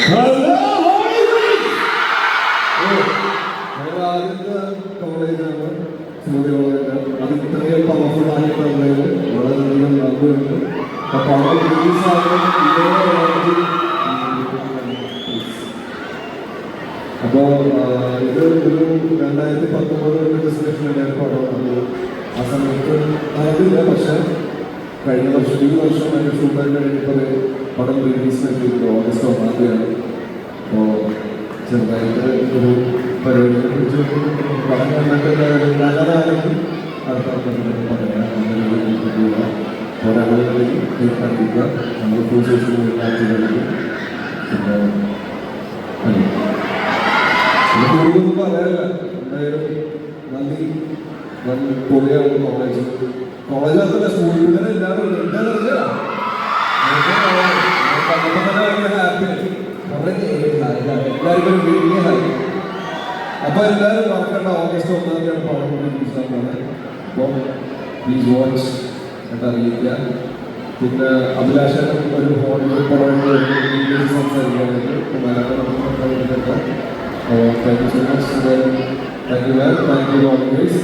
Hello, ഞങ്ങൾ ആദ്യത്തെ കോളേജാണ് സ്മൂതി കോളേജ്. അത് ഇത്രയും പവർഫുൾ ആയിട്ടുള്ളത് വളരെയധികം നന്ദിയുണ്ട്. അപ്പോൾ അവിടെ റിലീസാകുന്ന അപ്പോൾ ഇത് ഒരു 2019 ഡിസ്കഷൻ പടമാണ്. ആ സമയത്ത് നടന്നില്ല. പക്ഷെ കഴിഞ്ഞ വർഷം ഈ വർഷം അതിൻ്റെ ഷൂട്ടായി കഴിഞ്ഞപ്പോൾ പടം റിലീസ് ചെയ്തിട്ട് ഓഗസ്റ്റ് 1 തീയതിയാണ്. അപ്പോൾ ചെറുതായിട്ട് ഒരു പരിപാടിയെ കുറിച്ച് പടം കണ്ടിട്ട് നല്ലതാണെങ്കിൽ അടുത്ത പറയാം. ഒരാളുകളിൽ കണ്ടിക്കുക. നമ്മൾ ഫുൾ സോഷ്യൽ മീഡിയ പിന്നെ കൂടുതലൊന്നും പറയാനില്ല. എന്തായാലും നന്ദി. പൊളിയാണ് കോളേജിനകത്തല്ല, സ്കൂളിൽ തന്നെ എല്ലാവരും എല്ലാവരും ഹാപ്പി. എല്ലാവർക്കും വലിയ ഹാപ്പി. അപ്പോൾ എല്ലാവരും മറക്കണ്ട, ഓഗസ്റ്റ് 1 തീയതിയാണ് പടം റിലീസാകുന്നത്. അപ്പോൾ പ്ലീസ് വാച്ച് എന്നറിയിക്കുക. പിന്നെ അഭിലാഷൻ ഒരു ഹോളിവുഡ് പടമായിട്ട് ഇംഗ്ലീഷ് സംസാരിക്കാനായിട്ട് മലയാളം നമുക്ക്. Thank you so much. Thank you, man. Thank you always.